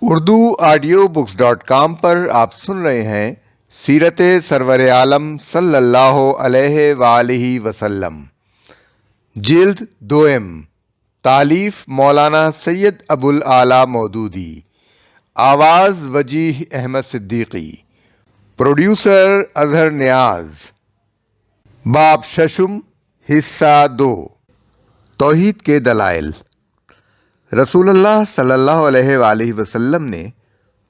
urduaudiobooks.com پر آپ سن رہے ہیں سیرت سرور عالم صلی اللہ علیہ وآلہ وسلم، جلد دوئم، تالیف مولانا سید ابوالعلا مودودی، آواز وجیح احمد صدیقی، پروڈیوسر اظہر نیاز۔ باب ششم، حصہ 2، توحید کے دلائل۔ رسول اللہ صلی اللہ علیہ وآلہ وسلم نے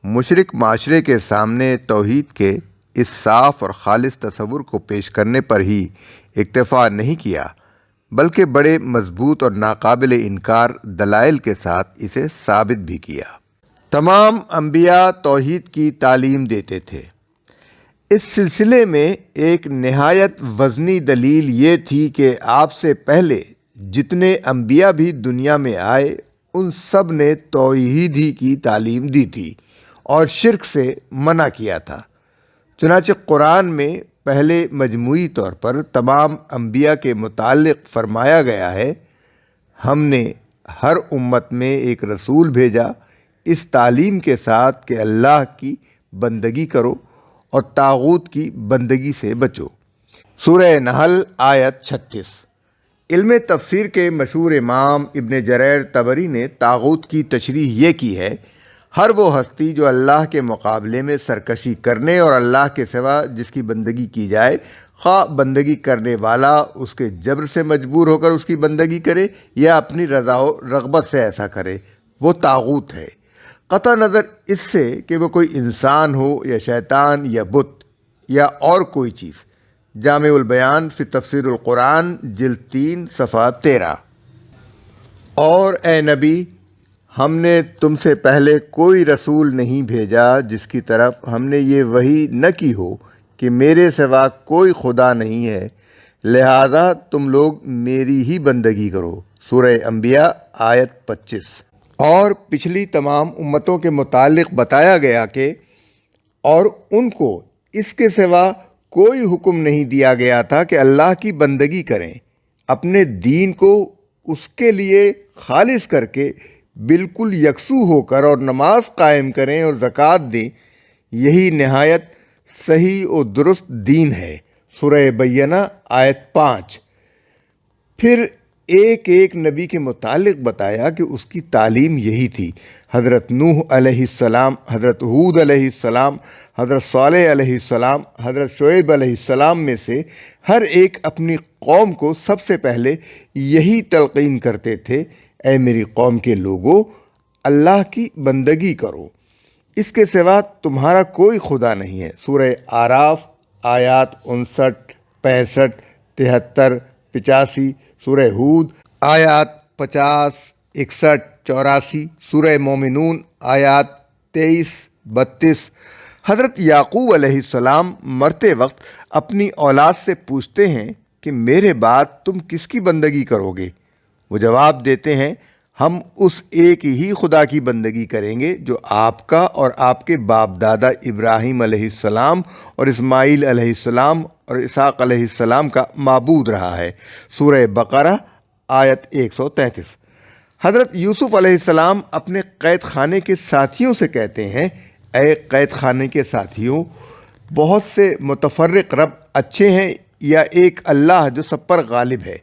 مشرک معاشرے کے سامنے توحید کے اس صاف اور خالص تصور کو پیش کرنے پر ہی اکتفا نہیں کیا، بلکہ بڑے مضبوط اور ناقابل انکار دلائل کے ساتھ اسے ثابت بھی کیا۔ تمام انبیاء توحید کی تعلیم دیتے تھے۔ اس سلسلے میں ایک نہایت وزنی دلیل یہ تھی کہ آپ سے پہلے جتنے انبیاء بھی دنیا میں آئے ان سب نے توحید ہی کی تعلیم دی تھی اور شرک سے منع کیا تھا۔ چنانچہ قرآن میں پہلے مجموعی طور پر تمام انبیاء کے متعلق فرمایا گیا ہے، ہم نے ہر امت میں ایک رسول بھیجا اس تعلیم کے ساتھ کہ اللہ کی بندگی کرو اور طاغوت کی بندگی سے بچو۔ سورہ نحل آیت 36۔ علم تفسیر کے مشہور امام ابن جریر طبری نے طاغوت کی تشریح یہ کی ہے، ہر وہ ہستی جو اللہ کے مقابلے میں سرکشی کرنے اور اللہ کے سوا جس کی بندگی کی جائے، خواہ بندگی کرنے والا اس کے جبر سے مجبور ہو کر اس کی بندگی کرے یا اپنی رضا و رغبت سے ایسا کرے، وہ طاغوت ہے، قطع نظر اس سے کہ وہ کوئی انسان ہو یا شیطان یا بت یا اور کوئی چیز۔ جامع البیان فی تفسیر القرآن جلد 3 صفحہ 13۔ اور اے نبی، ہم نے تم سے پہلے کوئی رسول نہیں بھیجا جس کی طرف ہم نے یہ وحی نہ کی ہو کہ میرے سوا کوئی خدا نہیں ہے، لہذا تم لوگ میری ہی بندگی کرو۔ سورہ انبیاء آیت 25۔ اور پچھلی تمام امتوں کے متعلق بتایا گیا کہ اور ان کو اس کے سوا کوئی حکم نہیں دیا گیا تھا کہ اللہ کی بندگی کریں، اپنے دین کو اس کے لیے خالص کر کے بالکل یکسو ہو کر اور نماز قائم کریں اور زکوٰۃ دیں، یہی نہایت صحیح و درست دین ہے۔ سورہ بینہ آیت 5۔ پھر ایک ایک نبی کے متعلق بتایا کہ اس کی تعلیم یہی تھی۔ حضرت نوح علیہ السلام، حضرت ہود علیہ السلام، حضرت صالح علیہ السلام، حضرت شعیب علیہ السلام میں سے ہر ایک اپنی قوم کو سب سے پہلے یہی تلقین کرتے تھے، اے میری قوم کے لوگو، اللہ کی بندگی کرو، اس کے سوا تمہارا کوئی خدا نہیں ہے۔ سورہ اعراف آیات 59، 65، 73، 85، سورہ ہود آیات 50، 61، 84، سورہ مومنون آیات 23، 32۔ حضرت یعقوب علیہ السلام مرتے وقت اپنی اولاد سے پوچھتے ہیں کہ میرے بعد تم کس کی بندگی کرو گے؟ وہ جواب دیتے ہیں، ہم اس ایک ہی خدا کی بندگی کریں گے جو آپ کا اور آپ کے باپ دادا ابراہیم علیہ السلام اور اسماعیل علیہ السلام اور اسحاق علیہ السلام کا معبود رہا ہے۔ سورہ بقرہ آیت 133۔ حضرت یوسف علیہ السلام اپنے قید خانے کے ساتھیوں سے کہتے ہیں، اے قید خانے کے ساتھیوں، بہت سے متفرق رب اچھے ہیں یا ایک اللہ جو سب پر غالب ہے،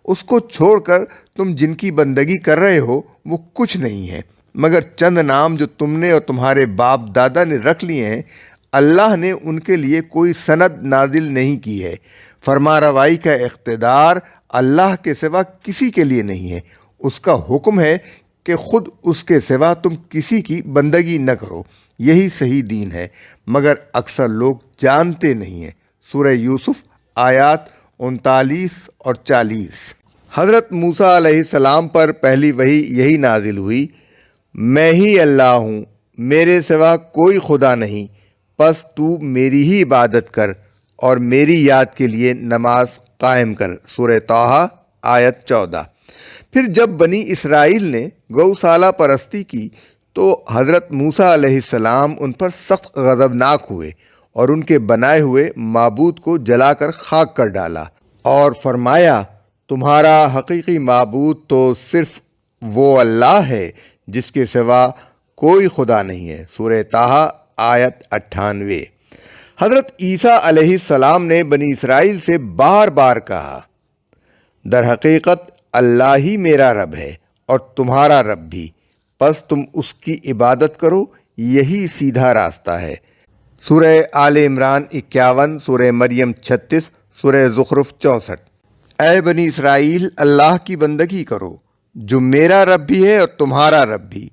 اس کو چھوڑ کر تم جن کی بندگی کر رہے ہو وہ کچھ نہیں ہے مگر چند نام جو تم نے اور تمہارے باپ دادا نے رکھ لیے ہیں، اللہ نے ان کے لیے کوئی سند نازل نہیں کی ہے، فرما روائی کا اقتدار اللہ کے سوا کسی کے لیے نہیں ہے، اس کا حکم ہے کہ خود اس کے سوا تم کسی کی بندگی نہ کرو، یہی صحیح دین ہے، مگر اکثر لوگ جانتے نہیں ہیں۔ سورہ یوسف آیات 39 اور 40۔ حضرت موسیٰ علیہ السلام پر پہلی وحی یہی نازل ہوئی، میں ہی اللہ ہوں، میرے سوا کوئی خدا نہیں، پس تو میری ہی عبادت کر اور میری یاد کے لیے نماز قائم کر۔ سورہ طٰہٰ آیت 14۔ پھر جب بنی اسرائیل نے گوسالہ پرستی کی تو حضرت موسیٰ علیہ السلام ان پر سخت غضبناک ہوئے اور ان کے بنائے ہوئے معبود کو جلا کر خاک کر ڈالا اور فرمایا، تمہارا حقیقی معبود تو صرف وہ اللہ ہے جس کے سوا کوئی خدا نہیں ہے۔ سورہ طٰہٰ آیت 98۔ حضرت عیسیٰ علیہ السلام نے بنی اسرائیل سے بار بار کہا، در حقیقت اللہ ہی میرا رب ہے اور تمہارا رب بھی، پس تم اس کی عبادت کرو، یہی سیدھا راستہ ہے۔ سورہ آل عمران 51، سورہ مریم 36، سورہ زخرف 64۔ اے بنی اسرائیل، اللہ کی بندگی کرو جو میرا رب بھی ہے اور تمہارا رب بھی۔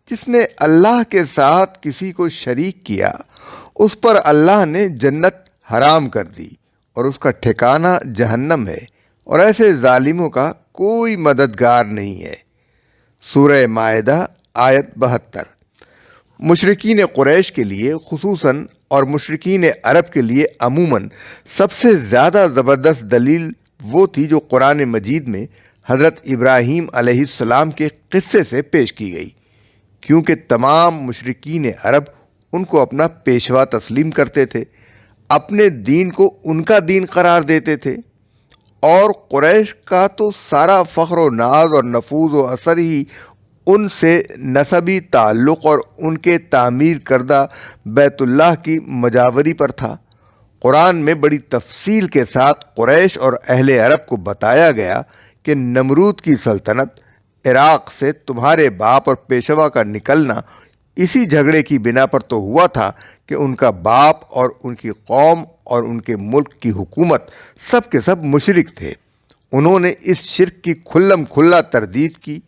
جس نے اللہ کے ساتھ کسی کو شریک کیا اس پر اللہ نے جنت حرام کر دی اور اس کا ٹھکانہ جہنم ہے، اور ایسے ظالموں کا کوئی مددگار نہیں ہے۔ سورہ مائدہ آیت 72۔ مشرکین قریش کے لیے خصوصاً اور مشرکین عرب کے لیے عموماً سب سے زیادہ زبردست دلیل وہ تھی جو قرآن مجید میں حضرت ابراہیم علیہ السلام کے قصے سے پیش کی گئی، کیونکہ تمام مشرکین عرب ان کو اپنا پیشوا تسلیم کرتے تھے، اپنے دین کو ان کا دین قرار دیتے تھے، اور قریش کا تو سارا فخر و ناز اور نفوذ و اثر ہی ان سے نسبی تعلق اور ان کے تعمیر کردہ بیت اللہ کی مجاوری پر تھا۔ قرآن میں بڑی تفصیل کے ساتھ قریش اور اہل عرب کو بتایا گیا کہ نمرود کی سلطنت، عراق سے تمہارے باپ اور پیشوا کا نکلنا اسی جھگڑے کی بنا پر تو ہوا تھا کہ ان کا باپ اور ان کی قوم اور ان کے ملک کی حکومت سب کے سب مشرک تھے۔ انہوں نے اس شرک کی کھلم کھلا تردید کی،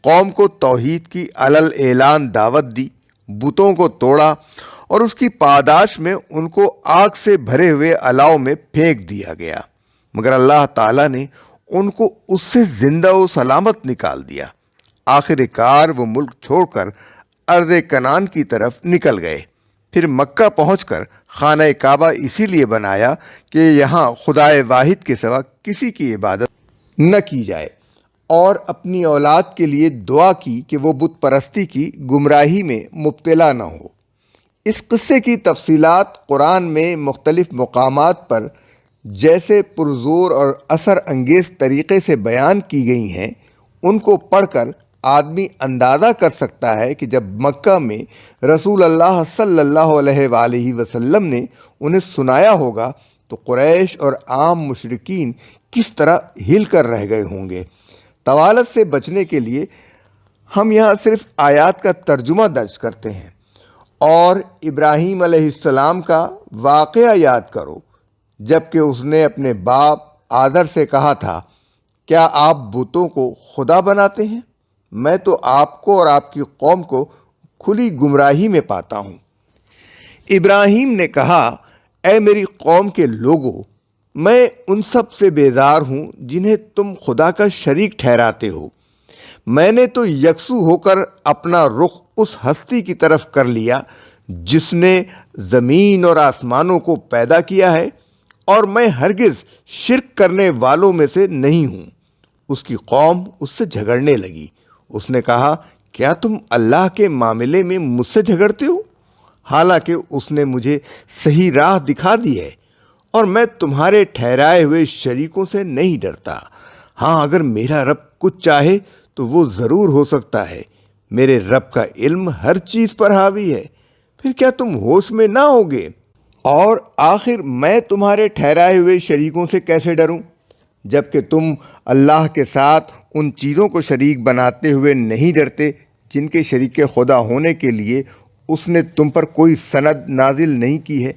قوم کو توحید کی علل اعلان دعوت دی، بتوں کو توڑا اور اس کی پاداش میں ان کو آگ سے بھرے ہوئے الاؤ میں پھینک دیا گیا، مگر اللہ تعالیٰ نے ان کو اس سے زندہ و سلامت نکال دیا۔ آخر کار وہ ملک چھوڑ کر ارض کنعان کی طرف نکل گئے، پھر مکہ پہنچ کر خانہ کعبہ اسی لیے بنایا کہ یہاں خدائے واحد کے سوا کسی کی عبادت نہ کی جائے، اور اپنی اولاد کے لیے دعا کی کہ وہ بت پرستی کی گمراہی میں مبتلا نہ ہو۔ اس قصے کی تفصیلات قرآن میں مختلف مقامات پر جیسے پرزور اور اثر انگیز طریقے سے بیان کی گئی ہیں، ان کو پڑھ کر آدمی اندازہ کر سکتا ہے کہ جب مکہ میں رسول اللہ صلی اللہ علیہ وآلہ وسلم نے انہیں سنایا ہوگا تو قریش اور عام مشرکین کس طرح ہل کر رہ گئے ہوں گے۔ طوالت سے بچنے کے لیے ہم یہاں صرف آیات کا ترجمہ درج کرتے ہیں، اور ابراہیم علیہ السلام کا واقعہ یاد کرو جب کہ اس نے اپنے باپ آدر سے کہا تھا، کیا آپ بتوں کو خدا بناتے ہیں؟ میں تو آپ کو اور آپ کی قوم کو کھلی گمراہی میں پاتا ہوں۔ ابراہیم نے کہا، اے میری قوم کے لوگوں، میں ان سب سے بیزار ہوں جنہیں تم خدا کا شریک ٹھہراتے ہو۔ میں نے تو یکسو ہو کر اپنا رخ اس ہستی کی طرف کر لیا جس نے زمین اور آسمانوں کو پیدا کیا ہے، اور میں ہرگز شرک کرنے والوں میں سے نہیں ہوں۔ اس کی قوم اس سے جھگڑنے لگی۔ اس نے کہا، کیا تم اللہ کے معاملے میں مجھ سے جھگڑتے ہو؟ حالانکہ اس نے مجھے صحیح راہ دکھا دی ہے، اور میں تمہارے ٹھہرائے ہوئے شریکوں سے نہیں ڈرتا۔ ہاں، اگر میرا رب کچھ چاہے تو وہ ضرور ہو سکتا ہے۔ میرے رب کا علم ہر چیز پر حاوی ہے۔ پھر کیا تم ہوش میں نہ ہوگے؟ اور آخر میں تمہارے ٹھہرائے ہوئے شریکوں سے کیسے ڈروں، جبکہ تم اللہ کے ساتھ ان چیزوں کو شریک بناتے ہوئے نہیں ڈرتے جن کے شریک خدا ہونے کے لیے اس نے تم پر کوئی سند نازل نہیں کی ہے۔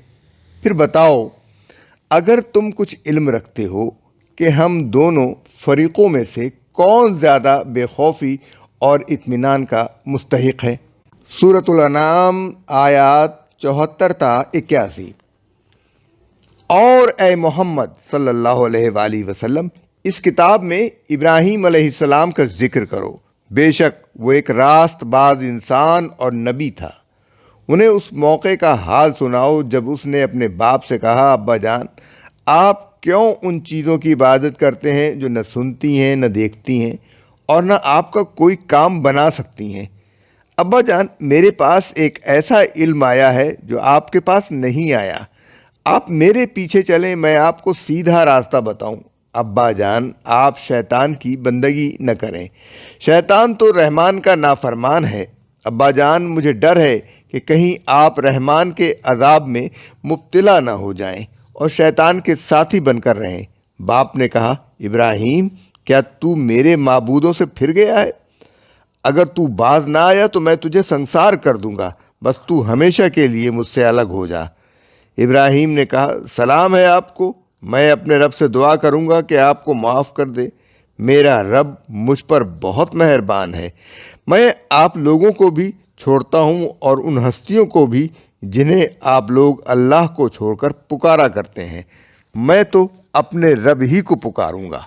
پھر بتاؤ، اگر تم کچھ علم رکھتے ہو کہ ہم دونوں فریقوں میں سے کون زیادہ بے خوفی اور اطمینان کا مستحق ہے۔ سورۃ الانعام آیات 74 تا 81۔ اور اے محمد صلی اللہ علیہ وآلہ وسلم، اس کتاب میں ابراہیم علیہ السلام کا ذکر کرو، بے شک وہ ایک راست باز انسان اور نبی تھا۔ انہیں اس موقع کا حال سناؤ جب اس نے اپنے باپ سے کہا، ابا جان، آپ کیوں ان چیزوں کی عبادت کرتے ہیں جو نہ سنتی ہیں نہ دیکھتی ہیں اور نہ آپ کا کوئی کام بنا سکتی ہیں؟ ابا جان، میرے پاس ایک ایسا علم آیا ہے جو آپ کے پاس نہیں آیا۔ آپ میرے پیچھے چلیں، میں آپ کو سیدھا راستہ بتاؤں۔ ابا جان، آپ شیطان کی بندگی نہ کریں، شیطان تو رحمان کا نافرمان ہے۔ ابا جان مجھے ڈر ہے کہ کہیں آپ رحمان کے عذاب میں مبتلا نہ ہو جائیں اور شیطان کے ساتھی بن کر رہیں۔ باپ نے کہا ابراہیم کیا تو میرے معبودوں سے پھر گیا ہے؟ اگر تو باز نہ آیا تو میں تجھے سنسار کر دوں گا، بس تو ہمیشہ کے لیے مجھ سے الگ ہو جا۔ ابراہیم نے کہا سلام ہے آپ کو، میں اپنے رب سے دعا کروں گا کہ آپ کو معاف کر دے، میرا رب مجھ پر بہت مہربان ہے۔ میں آپ لوگوں کو بھی چھوڑتا ہوں اور ان ہستیوں کو بھی جنہیں آپ لوگ اللہ کو چھوڑ کر پکارا کرتے ہیں، میں تو اپنے رب ہی کو پکاروں گا۔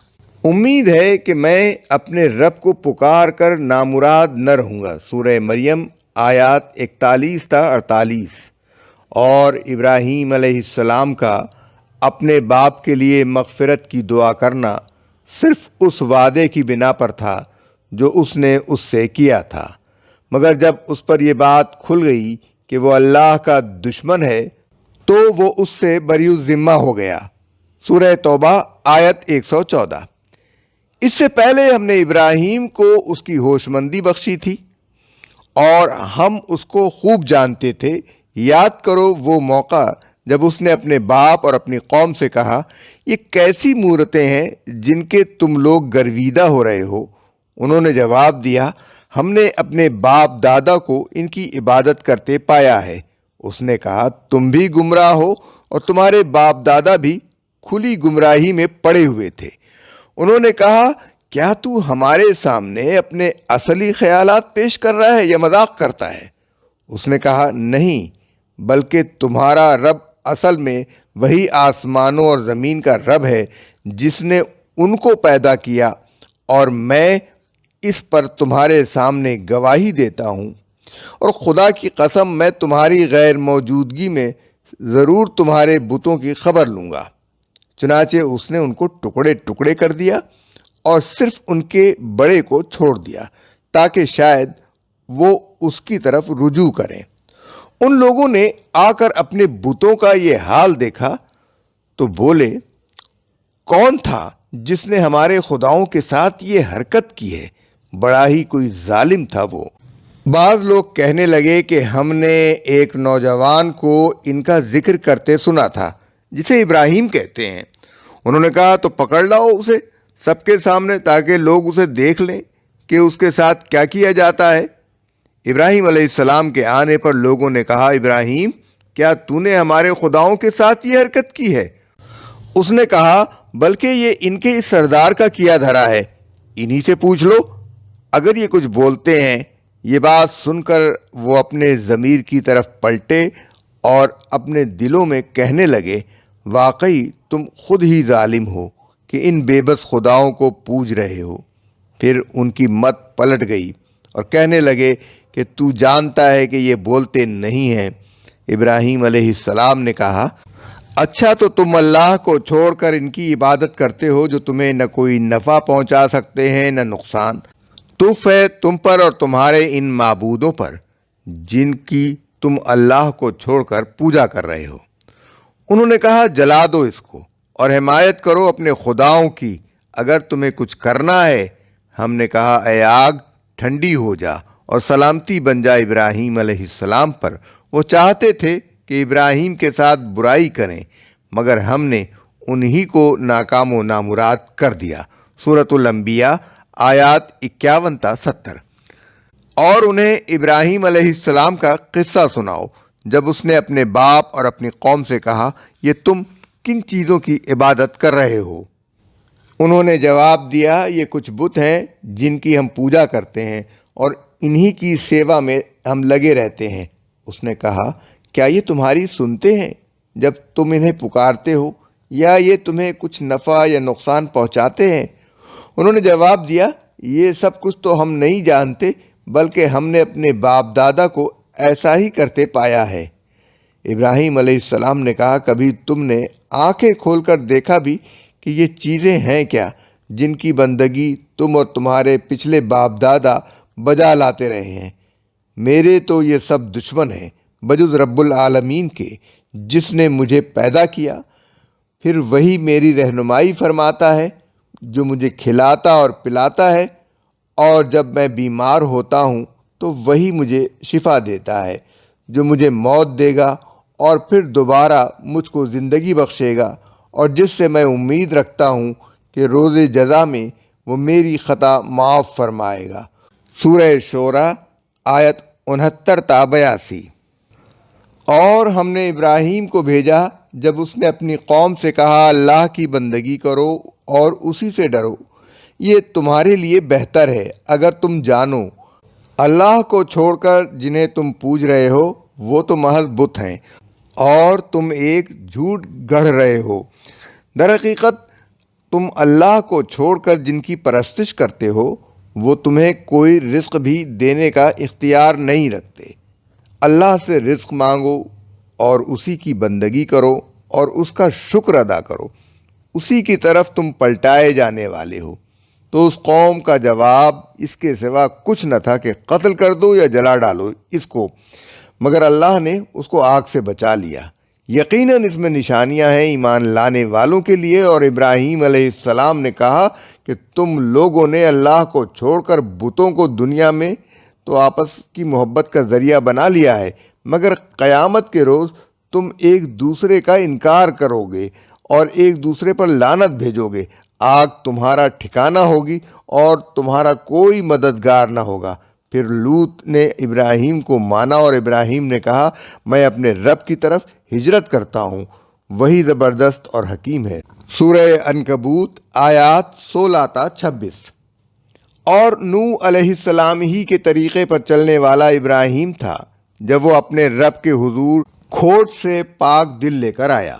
امید ہے کہ میں اپنے رب کو پکار کر نامراد نہ رہوں گا۔ سورہ مریم آیات 41 تا 48۔ اور ابراہیم علیہ السلام کا اپنے باپ کے لیے مغفرت کی دعا کرنا صرف اس وعدے کی بنا پر تھا جو اس نے اس سے کیا تھا، مگر جب اس پر یہ بات کھل گئی کہ وہ اللہ کا دشمن ہے تو وہ اس سے بری الذمہ ہو گیا۔ سورہ توبہ آیت 114۔ اس سے پہلے ہم نے ابراہیم کو اس کی ہوش مندی بخشی تھی اور ہم اس کو خوب جانتے تھے۔ یاد کرو وہ موقع جب اس نے اپنے باپ اور اپنی قوم سے کہا یہ کیسی مورتیں ہیں جن کے تم لوگ گرویدہ ہو رہے ہو؟ انہوں نے جواب دیا ہم نے اپنے باپ دادا کو ان کی عبادت کرتے پایا ہے۔ اس نے کہا تم بھی گمراہ ہو اور تمہارے باپ دادا بھی کھلی گمراہی میں پڑے ہوئے تھے۔ انہوں نے کہا کیا تو ہمارے سامنے اپنے اصلی خیالات پیش کر رہا ہے یا مذاق کرتا ہے؟ اس نے کہا نہیں، بلکہ تمہارا رب اصل میں وہی آسمانوں اور زمین کا رب ہے جس نے ان کو پیدا کیا، اور میں اس پر تمہارے سامنے گواہی دیتا ہوں، اور خدا کی قسم میں تمہاری غیر موجودگی میں ضرور تمہارے بتوں کی خبر لوں گا۔ چنانچہ اس نے ان کو ٹکڑے ٹکڑے کر دیا اور صرف ان کے بڑے کو چھوڑ دیا تاکہ شاید وہ اس کی طرف رجوع کریں۔ ان لوگوں نے آ کر اپنے بتوں کا یہ حال دیکھا تو بولے کون تھا جس نے ہمارے خداؤں کے ساتھ یہ حرکت کی ہے؟ بڑا ہی کوئی ظالم تھا وہ۔ بعض لوگ کہنے لگے کہ ہم نے ایک نوجوان کو ان کا ذکر کرتے سنا تھا جسے ابراہیم کہتے ہیں۔ انہوں نے کہا تو پکڑ لاؤ اسے سب کے سامنے تاکہ لوگ اسے دیکھ لیں کہ اس کے ساتھ کیا کیا جاتا ہے۔ ابراہیم علیہ السلام کے آنے پر لوگوں نے کہا ابراہیم کیا تو نے ہمارے خداؤں کے ساتھ یہ حرکت کی ہے؟ اس نے کہا بلکہ یہ ان کے اس سردار کا کیا دھرا ہے، انہی سے پوچھ لو اگر یہ کچھ بولتے ہیں۔ یہ بات سن کر وہ اپنے ضمیر کی طرف پلٹے اور اپنے دلوں میں کہنے لگے واقعی تم خود ہی ظالم ہو کہ ان بے بس خداؤں کو پوج رہے ہو۔ پھر ان کی مت پلٹ گئی اور کہنے لگے کہ تو جانتا ہے کہ یہ بولتے نہیں ہیں۔ ابراہیم علیہ السلام نے کہا اچھا تو تم اللہ کو چھوڑ کر ان کی عبادت کرتے ہو جو تمہیں نہ کوئی نفع پہنچا سکتے ہیں نہ نقصان۔ تف ہے تم پر اور تمہارے ان معبودوں پر جن کی تم اللہ کو چھوڑ کر پوجا کر رہے ہو۔ انہوں نے کہا جلا دو اس کو اور حمایت کرو اپنے خداؤں کی اگر تمہیں کچھ کرنا ہے۔ ہم نے کہا اے آگ ٹھنڈی ہو جا اور سلامتی بن جا ابراہیم علیہ السلام پر۔ وہ چاہتے تھے کہ ابراہیم کے ساتھ برائی کریں مگر ہم نے انہی کو ناکام و نامراد کر دیا۔ سورۃ الانبیاء آیات 51 تا 70۔ اور انہیں ابراہیم علیہ السلام کا قصہ سناؤ جب اس نے اپنے باپ اور اپنی قوم سے کہا یہ تم کن چیزوں کی عبادت کر رہے ہو؟ انہوں نے جواب دیا یہ کچھ بت ہیں جن کی ہم پوجا کرتے ہیں اور انہی کی سیوا میں ہم لگے رہتے ہیں۔ اس نے کہا کیا یہ تمہاری سنتے ہیں جب تم انہیں پکارتے ہو یا یہ تمہیں کچھ نفع یا نقصان پہنچاتے ہیں؟ انہوں نے جواب دیا یہ سب کچھ تو ہم نہیں جانتے بلکہ ہم نے اپنے باپ دادا کو ایسا ہی کرتے پایا ہے۔ ابراہیم علیہ السلام نے کہا کبھی تم نے آنکھیں کھول کر دیکھا بھی کہ یہ چیزیں ہیں کیا جن کی بندگی تم اور تمہارے پچھلے باپ دادا بجا لاتے رہے ہیں؟ میرے تو یہ سب دشمن ہیں بجز رب العالمین کے جس نے مجھے پیدا کیا، پھر وہی میری رہنمائی فرماتا ہے، جو مجھے کھلاتا اور پلاتا ہے، اور جب میں بیمار ہوتا ہوں تو وہی مجھے شفا دیتا ہے، جو مجھے موت دے گا اور پھر دوبارہ مجھ کو زندگی بخشے گا، اور جس سے میں امید رکھتا ہوں کہ روز جزا میں وہ میری خطا معاف فرمائے گا۔ سورہ شورى آیت 69 تا 82۔ اور ہم نے ابراہیم کو بھیجا جب اس نے اپنی قوم سے کہا، اللہ کی بندگی کرو اور اسی سے ڈرو، یہ تمہارے لیے بہتر ہے اگر تم جانو۔ اللہ کو چھوڑ کر جنہیں تم پوج رہے ہو وہ تو محض بت ہیں، اور تم ایک جھوٹ گڑھ رہے ہو۔ در حقیقت تم اللہ کو چھوڑ کر جن کی پرستش کرتے ہو وہ تمہیں کوئی رزق بھی دینے کا اختیار نہیں رکھتے۔ اللہ سے رزق مانگو اور اسی کی بندگی کرو اور اس کا شکر ادا کرو، اسی کی طرف تم پلٹائے جانے والے ہو۔ تو اس قوم کا جواب اس کے سوا کچھ نہ تھا کہ قتل کر دو یا جلا ڈالو اس کو، مگر اللہ نے اس کو آگ سے بچا لیا۔ یقیناً اس میں نشانیاں ہیں ایمان لانے والوں کے لیے۔ اور ابراہیم علیہ السلام نے کہا کہ تم لوگوں نے اللہ کو چھوڑ کر بتوں کو دنیا میں تو آپس کی محبت کا ذریعہ بنا لیا ہے، مگر قیامت کے روز تم ایک دوسرے کا انکار کرو گے اور ایک دوسرے پر لعنت بھیجو گے۔ آگ تمہارا ٹھکانہ ہوگی اور تمہارا کوئی مددگار نہ ہوگا۔ پھر لوط نے ابراہیم کو مانا اور ابراہیم نے کہا، میں اپنے رب کی طرف ہجرت کرتا ہوں، وہی زبردست اور حکیم ہے۔ سورہ عنکبوت آیات 16 تا 26۔ اور نوح علیہ السلام ہی کے طریقے پر چلنے والا ابراہیم تھا جب وہ اپنے رب کے حضور کھوٹ سے پاک دل لے کر آیا،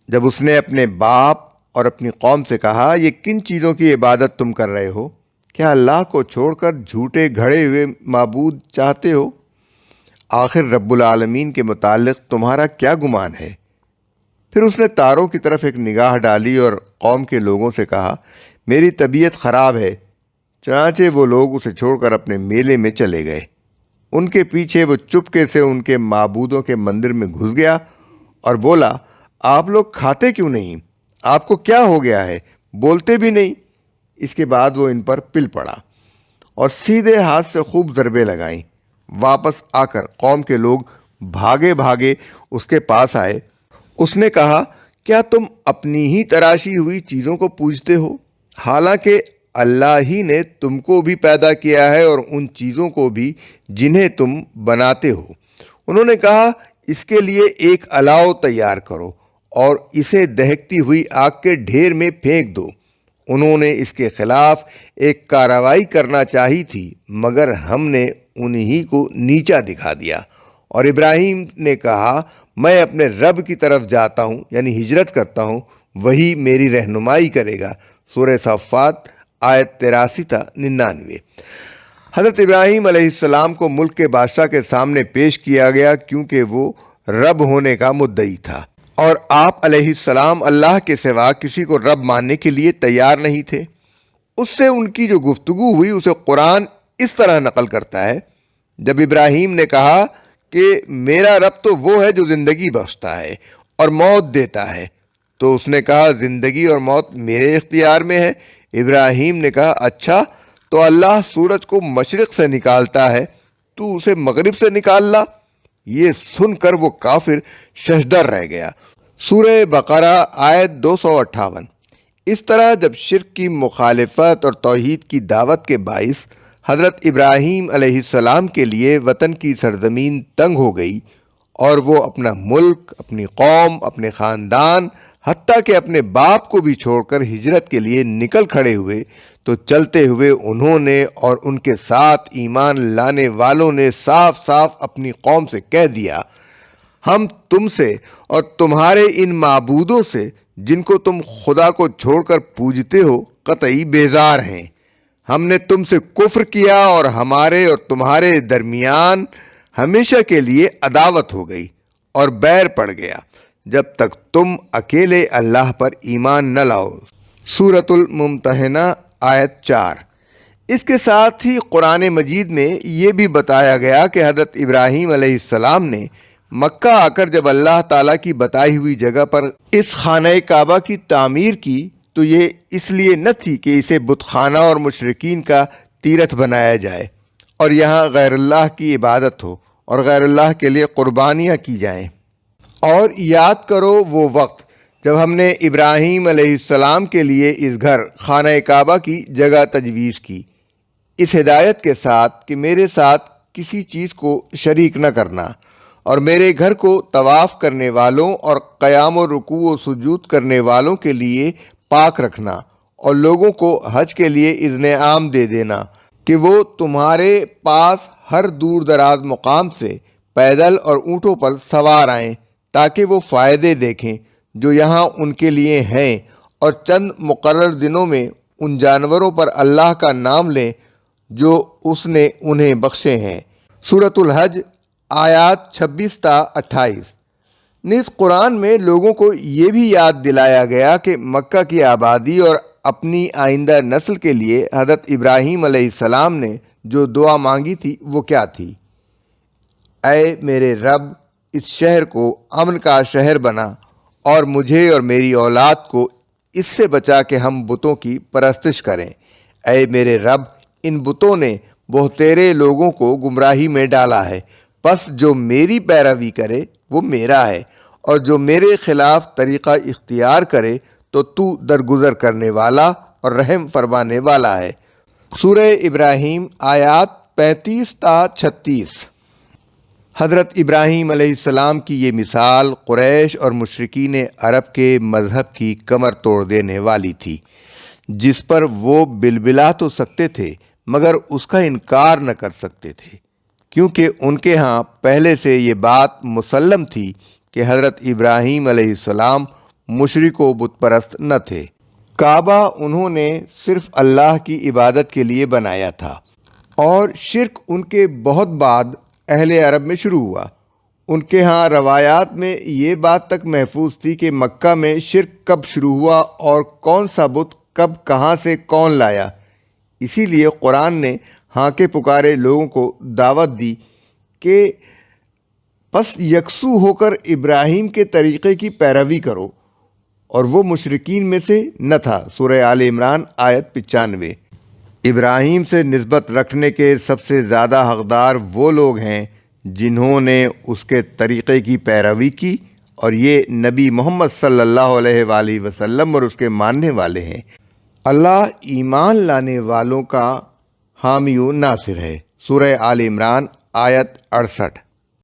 جب اس نے اپنے باپ اور اپنی قوم سے کہا، یہ کن چیزوں کی عبادت تم کر رہے ہو؟ کیا اللہ کو چھوڑ کر جھوٹے گھڑے ہوئے معبود چاہتے ہو؟ آخر رب العالمین کے متعلق تمہارا کیا گمان ہے؟ پھر اس نے تاروں کی طرف ایک نگاہ ڈالی اور قوم کے لوگوں سے کہا، میری طبیعت خراب ہے۔ چنانچہ وہ لوگ اسے چھوڑ کر اپنے میلے میں چلے گئے۔ ان کے پیچھے وہ چپکے سے ان کے معبودوں کے مندر میں گھس گیا اور بولا، آپ لوگ کھاتے کیوں نہیں؟ آپ کو کیا ہو گیا ہے؟ بولتے بھی نہیں۔ اس کے بعد وہ ان پر پل پڑا اور سیدھے ہاتھ سے خوب ضربیں لگائیں۔ واپس آ کر قوم کے لوگ بھاگے بھاگے اس کے پاس آئے۔ اس نے کہا، کیا تم اپنی ہی تراشی ہوئی چیزوں کو پوجتے ہو؟ حالانکہ اللہ ہی نے تم کو بھی پیدا کیا ہے اور ان چیزوں کو بھی جنہیں تم بناتے ہو۔ انہوں نے کہا، اس کے لیے ایک الاؤ تیار کرو اور اسے دہکتی ہوئی آگ کے ڈھیر میں پھینک دو۔ انہوں نے اس کے خلاف ایک کارروائی کرنا چاہی تھی، مگر ہم نے انہی کو نیچا دکھا دیا۔ اور ابراہیم نے کہا، میں اپنے رب کی طرف جاتا ہوں، یعنی ہجرت کرتا ہوں، وہی میری رہنمائی کرے گا۔ سورہ صافات آیت 83 تا 99۔ حضرت ابراہیم علیہ السلام کو ملک کے بادشاہ کے سامنے پیش کیا گیا کیونکہ وہ رب ہونے کا مدعی تھا، اور آپ علیہ السلام اللہ کے سوا کسی کو رب ماننے کے لیے تیار نہیں تھے۔ اس سے ان کی جو گفتگو ہوئی اسے قرآن اس طرح نقل کرتا ہے، جب ابراہیم نے کہا کہ میرا رب تو وہ ہے جو زندگی بخشتا ہے اور موت دیتا ہے، تو اس نے کہا، زندگی اور موت میرے اختیار میں ہے۔ ابراہیم نے کہا، اچھا تو اللہ سورج کو مشرق سے نکالتا ہے، تو اسے مغرب سے نکال لا۔ یہ سن کر وہ کافر ششدر رہ گیا۔ سورہ بقرہ آیت 258۔ اس طرح جب شرک کی مخالفت اور توحید کی دعوت کے باعث حضرت ابراہیم علیہ السلام کے لیے وطن کی سرزمین تنگ ہو گئی اور وہ اپنا ملک، اپنی قوم، اپنے خاندان، حتیٰ کہ اپنے باپ کو بھی چھوڑ کر ہجرت کے لیے نکل کھڑے ہوئے، تو چلتے ہوئے انہوں نے اور ان کے ساتھ ایمان لانے والوں نے صاف صاف اپنی قوم سے کہہ دیا، ہم تم سے اور تمہارے ان معبودوں سے جن کو تم خدا کو چھوڑ کر پوجتے ہو قطعی بیزار ہیں۔ ہم نے تم سے کفر کیا اور ہمارے اور تمہارے درمیان ہمیشہ کے لیے عداوت ہو گئی اور بیر پڑ گیا جب تک تم اکیلے اللہ پر ایمان نہ لاؤ۔ سورۃ الممتحنہ آیت 4۔ اس کے ساتھ ہی قرآن مجید میں یہ بھی بتایا گیا کہ حضرت ابراہیم علیہ السلام نے مکہ آ کر جب اللہ تعالیٰ کی بتائی ہوئی جگہ پر اس خانہ کعبہ کی تعمیر کی تو یہ اس لیے نہ تھی کہ اسے بت خانہ اور مشرکین کا تیرتھ بنایا جائے، اور یہاں غیر اللہ کی عبادت ہو اور غیر اللہ کے لیے قربانیاں کی جائیں۔ اور یاد کرو وہ وقت جب ہم نے ابراہیم علیہ السلام کے لیے اس گھر خانہ کعبہ کی جگہ تجویز کی، اس ہدایت کے ساتھ کہ میرے ساتھ کسی چیز کو شریک نہ کرنا، اور میرے گھر کو طواف کرنے والوں اور قیام و رکوع و سجود کرنے والوں کے لیے پاک رکھنا، اور لوگوں کو حج کے لیے اذن عام دے دینا کہ وہ تمہارے پاس ہر دور دراز مقام سے پیدل اور اونٹوں پر سوار آئیں تاکہ وہ فائدے دیکھیں جو یہاں ان کے لیے ہیں، اور چند مقرر دنوں میں ان جانوروں پر اللہ کا نام لیں جو اس نے انہیں بخشے ہیں۔ سورۃ الحج آیات 26 تا 28۔ نیز قرآن میں لوگوں کو یہ بھی یاد دلایا گیا کہ مکہ کی آبادی اور اپنی آئندہ نسل کے لیے حضرت ابراہیم علیہ السلام نے جو دعا مانگی تھی وہ کیا تھی؟ اے میرے رب، اس شہر کو امن کا شہر بنا اور مجھے اور میری اولاد کو اس سے بچا کہ ہم بتوں کی پرستش کریں۔ اے میرے رب، ان بتوں نے بہتیرے لوگوں کو گمراہی میں ڈالا ہے، پس جو میری پیروی کرے وہ میرا ہے، اور جو میرے خلاف طریقہ اختیار کرے تو درگزر کرنے والا اور رحم فرمانے والا ہے۔ سورہ ابراہیم آیات 35 تا 36۔ حضرت ابراہیم علیہ السلام کی یہ مثال قریش اور مشرکین عرب کے مذہب کی کمر توڑ دینے والی تھی، جس پر وہ بلبلا تو سکتے تھے مگر اس کا انکار نہ کر سکتے تھے، کیونکہ ان کے ہاں پہلے سے یہ بات مسلم تھی کہ حضرت ابراہیم علیہ السلام مشرک و بت پرست نہ تھے۔ کعبہ انہوں نے صرف اللہ کی عبادت کے لیے بنایا تھا، اور شرک ان کے بہت بعد اہل عرب میں شروع ہوا۔ ان کے ہاں روایات میں یہ بات تک محفوظ تھی کہ مکہ میں شرک کب شروع ہوا اور کون سا بت کب کہاں سے کون لایا۔ اسی لیے قرآن نے ہانکے پکارے لوگوں کو دعوت دی کہ پس یکسو ہو کر ابراہیم کے طریقے کی پیروی کرو، اور وہ مشرکین میں سے نہ تھا۔ سورہ آل عمران آیت 95۔ ابراہیم سے نسبت رکھنے کے سب سے زیادہ حقدار وہ لوگ ہیں جنہوں نے اس کے طریقے کی پیروی کی، اور یہ نبی محمد صلی اللہ علیہ وآلہ وسلم اور اس کے ماننے والے ہیں۔ اللہ ایمان لانے والوں کا حامی و ناصر ہے۔ سورہ آل عمران آیت 68۔